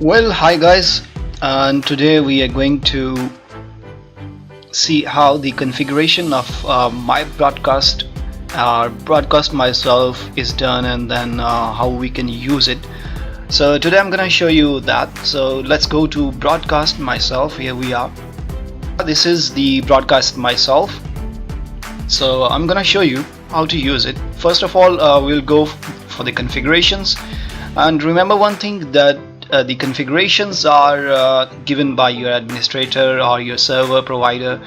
Well, hi guys, and today we are going to see how the configuration of my broadcast myself is done, and then how we can use it. So today I'm gonna show you that. So let's go to broadcast myself. Here we are. This is the broadcast myself. So I'm gonna show you how to use it. First of all, we'll go for the configurations, and remember one thing that the configurations are given by your administrator or your server provider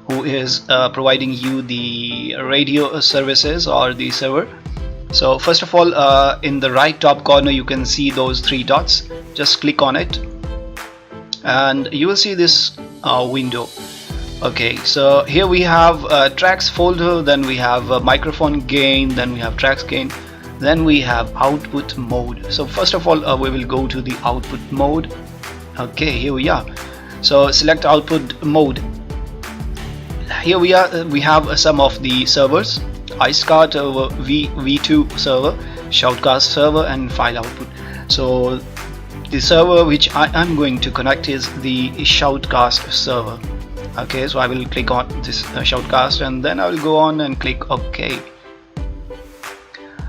who is providing you the radio services or the server. So first of all, in the right top corner you can see those three dots. Just click on it and you will see this window. Okay, so here we have tracks folder, then we have microphone gain, then we have tracks gain, then we have output mode. So first of all, we will go to the output mode. Okay, here we are. So select output mode. Here we are. We have some of the servers: iSCART V2 server, Shoutcast server, and file output. So the server which I am going to connect is the Shoutcast server. Okay, so I will click on this Shoutcast and then I will go on and click OK.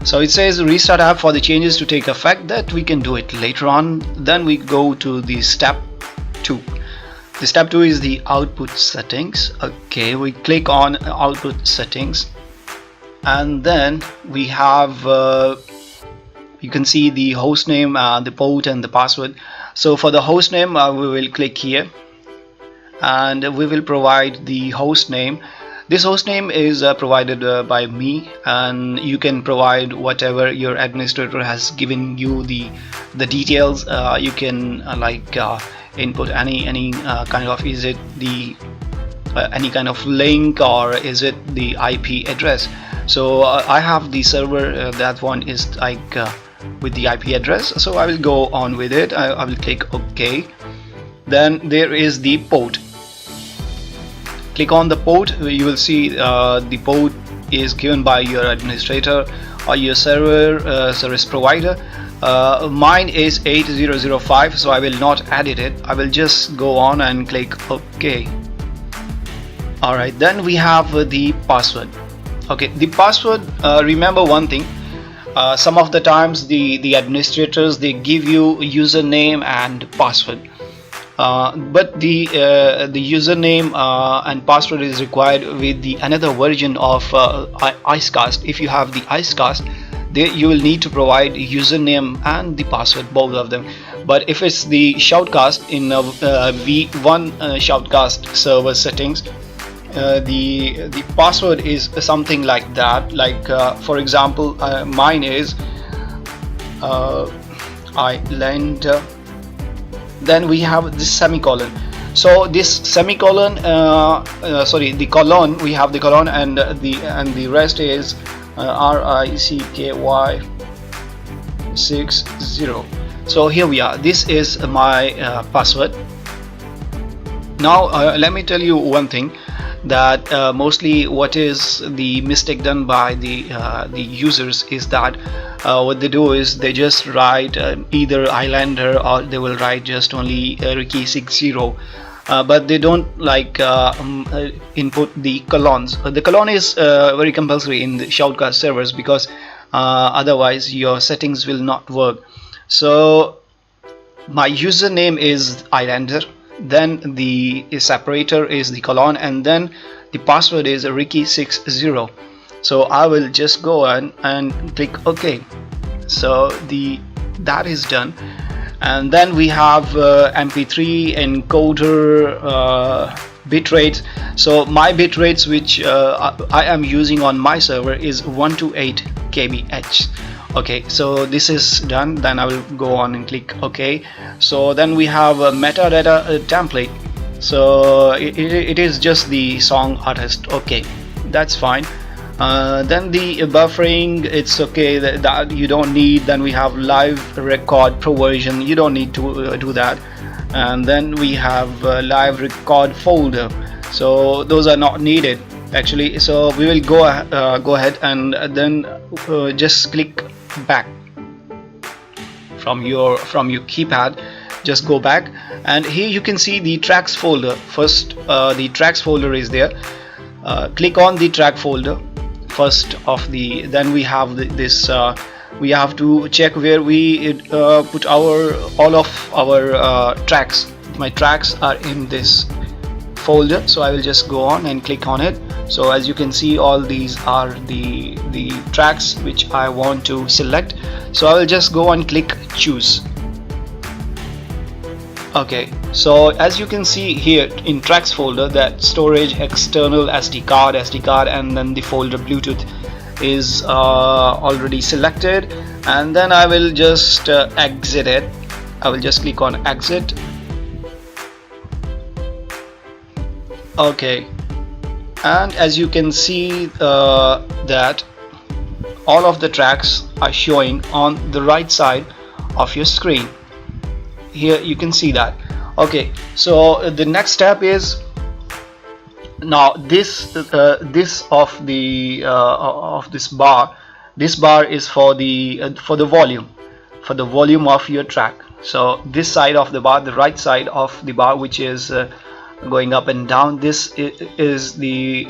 So it says restart app for the changes to take effect. That we can do it later on. Then we go to the step 2. The step 2 is the output settings. Okay, we click on output settings and then we have you can see the host name, the port, and the password. So for the host name, we will click here and we will provide the host name. This host name is provided by me, and you can provide whatever your administrator has given you the details. You can input any kind of, is it the any kind of link, or is it the IP address. So I have the server, that one is like with the IP address, so I will go on with it. I will click OK. Then there is the port. Click on the port. You will see the port is given by your administrator or your server service provider. Mine is 8005, so I will not edit it. I will just go on and click OK. Alright, then we have the password. Okay, the password, remember one thing, some of the times the administrators, they give you username and password. But the username and password is required with the another version of iSCART. If you have the iSCART, you will need to provide username and the password, both of them. But if it's the Shoutcast, in V1 Shoutcast server settings, the password is something like that. Like for example, mine is Islander. Then we have this semicolon. So this semicolon, sorry, the colon, we have the colon, and the rest is RICKY 60. So here we are. This is my password. Now let me tell you one thing, that mostly what is the mistake done by the users is that what they do is they just write either Islander, or they will write just only Ricky 60, but they don't input the colons. The colon is very compulsory in the Shoutcast servers, because otherwise your settings will not work. So my username is Islander, then the separator is the colon, and then the password is Ricky 60. So I will just go on and click OK. So that is done. And then we have MP3 encoder, bitrate. So my bitrates which I am using on my server is 128 kbh. Okay, so this is done. Then I will go on and click OK. So then we have a metadata template. So it is just the song artist. Okay, that's fine. Then the buffering, it's okay, that you don't need. Then we have live record pro version, you don't need to do that. And then we have live record folder, so those are not needed actually. So we will go ahead and then just click back from your keypad just go back, and here you can see the tracks folder. First the tracks folder is there. Click on the track folder first of the, then we have this we have to check where we put all of our tracks. My tracks are in this folder, so I will just go on and click on it. So as you can see, all these are the tracks which I want to select. So I will just go and click choose. Okay, so as you can see here in tracks folder, that storage, external SD card, and then the folder Bluetooth is already selected, and then I will just exit it. I will just click on exit. Okay, and as you can see that all of the tracks are showing on the right side of your screen. Here you can see that. Okay, so the next step is, now this of this bar is for the volume of your track. So this side of the bar, the right side of the bar, which is going up and down, this is the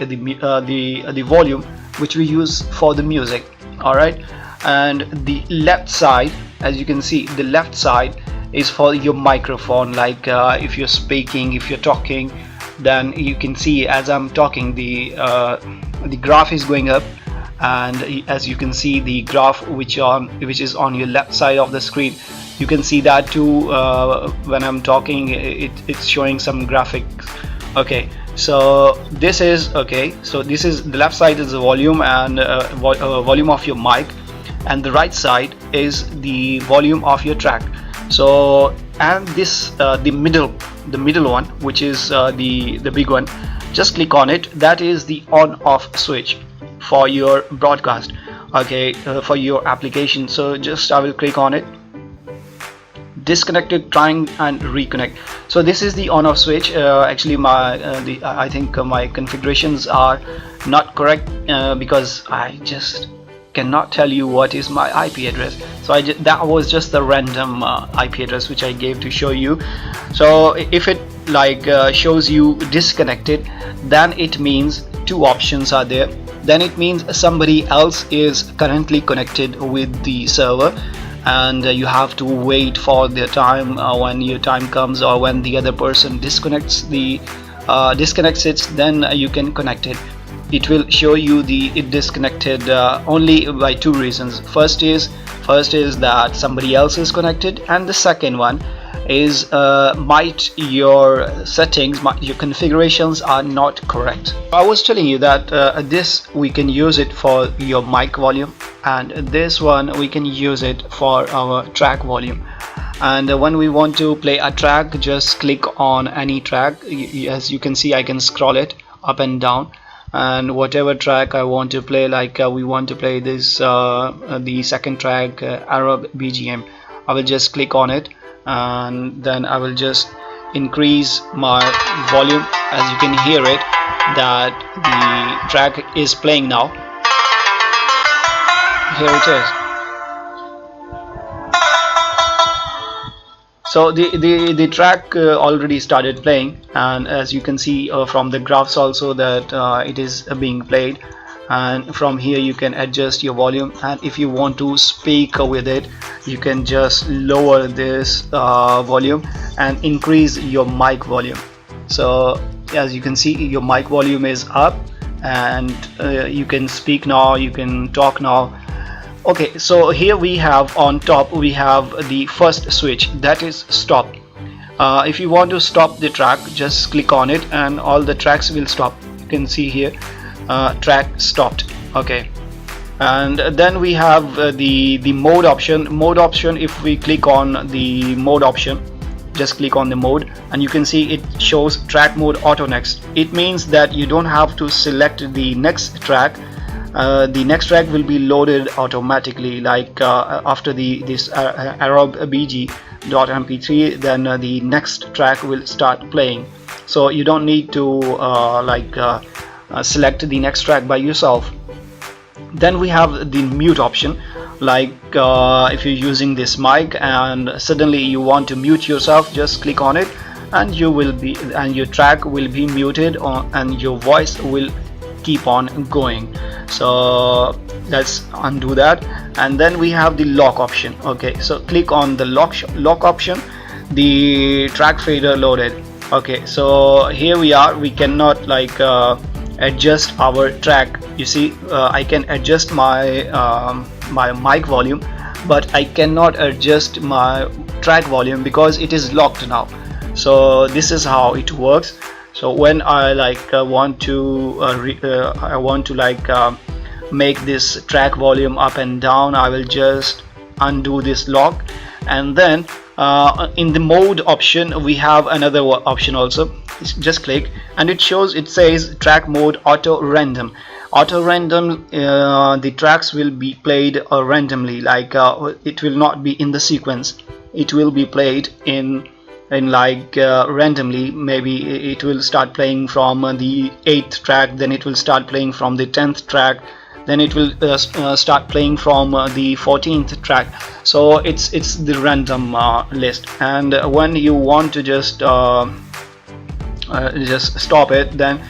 volume which we use for the music. All right, and the left side, as you can see, the left side is for your microphone. Like if you're speaking, if you're talking, then you can see as I'm talking, the graph is going up, and as you can see the graph which is on your left side of the screen, you can see that too. When I'm talking, it's showing some graphics. Okay, so this is okay. So this is the left side is the volume and volume of your mic, and the right side is the volume of your track. So, and this the middle one, which is the big one, just click on it. That is the on-off switch for your broadcast. Okay, for your application. So just I will click on it. Disconnected, trying and reconnect. So this is the on-off switch. Actually, I think my configurations are not correct because I just cannot tell you what is my IP address. So that was just the random IP address which I gave to show you. So if it shows you disconnected, then it means two options are there. Then it means somebody else is currently connected with the server, and you have to wait for the time when your time comes, or when the other person disconnects it, then you can connect it. It will show you it disconnected only by two reasons. First is that somebody else is connected, and the second one is might your settings, your configurations are not correct. I was telling you that this we can use it for your mic volume, and this one we can use it for our track volume. And when we want to play a track, just click on any track. As you can see, I can scroll it up and down, and whatever track I want to play, like we want to play this the second track, Arab BGM, I will just click on it, and then I will just increase my volume. As you can hear it, that the track is playing now. Here it is. So the track already started playing, and as you can see from the graphs also that it is being played. And from here you can adjust your volume, and if you want to speak with it, you can just lower this volume and increase your mic volume. So as you can see, your mic volume is up, and you can speak now, you can talk now. Okay, so here we have on top, we have the first switch, that is stop. If you want to stop the track, just click on it and all the tracks will stop. You can see here track stopped. Okay, and then we have the mode option. If we click on the mode option, just click on the mode, and you can see it shows track mode auto next. It means that you don't have to select the next track. The next track will be loaded automatically, like after this Arab BG.mp3, then the next track will start playing. So you don't need to select the next track by yourself. Then we have the mute option. like if you're using this mic and suddenly you want to mute yourself, just click on it and your track will be muted and your voice will keep on going. So let's undo that, and then we have the lock option. Okay, so click on the lock option. The track fader loaded. Okay, so here we are. We cannot like adjust our track. You see, I can adjust my my mic volume, but I cannot adjust my track volume because it is locked now. So this is how it works. So when I like want to make this track volume up and down, I will just undo this lock, and then in the mode option we have another option also. Just click and it says track mode auto random. The tracks will be played randomly, like it will not be in the sequence, it will be played in like randomly. Maybe it will start playing from the 8th track, then it will start playing from the 10th track, then it will start playing from the 14th track. So it's the random list, and when you want to just stop it, then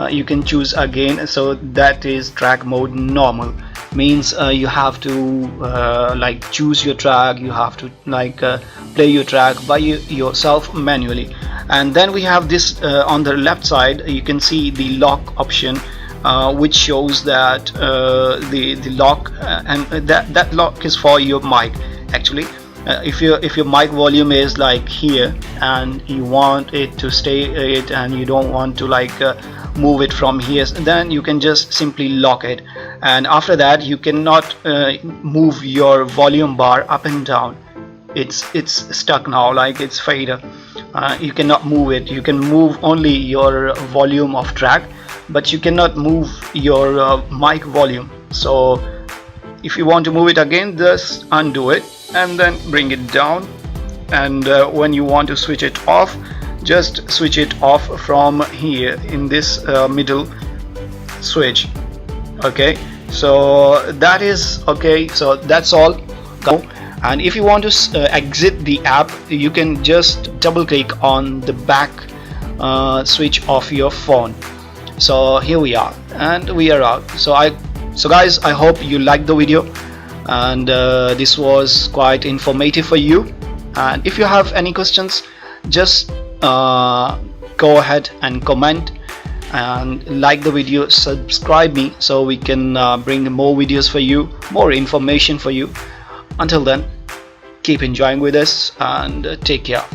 you can choose again. So that is track mode normal, means you have to like choose your track, you have to like play your track by yourself manually. And then we have this on the left side, you can see the lock option, which shows that the lock and that lock is for your mic. Actually, if your mic volume is like here and you want it to stay it and you don't want to like move it from here, then you can just simply lock it, and after that you cannot move your volume bar up and down. It's stuck now, like it's fader. You cannot move it. You can move only your volume of track, but you cannot move your mic volume. So if you want to move it again, just undo it and then bring it down, and when you want to switch it off, just switch it off from here in this middle switch. Okay, so that is okay. So that's all. And if you want to exit the app, you can just double click on the back switch of your phone. So here we are, and we are out. So guys, I hope you liked the video, and this was quite informative for you. And if you have any questions, just go ahead and comment and like the video, subscribe me, so we can bring more videos for you, more information for you. Until then, keep enjoying with us and take care.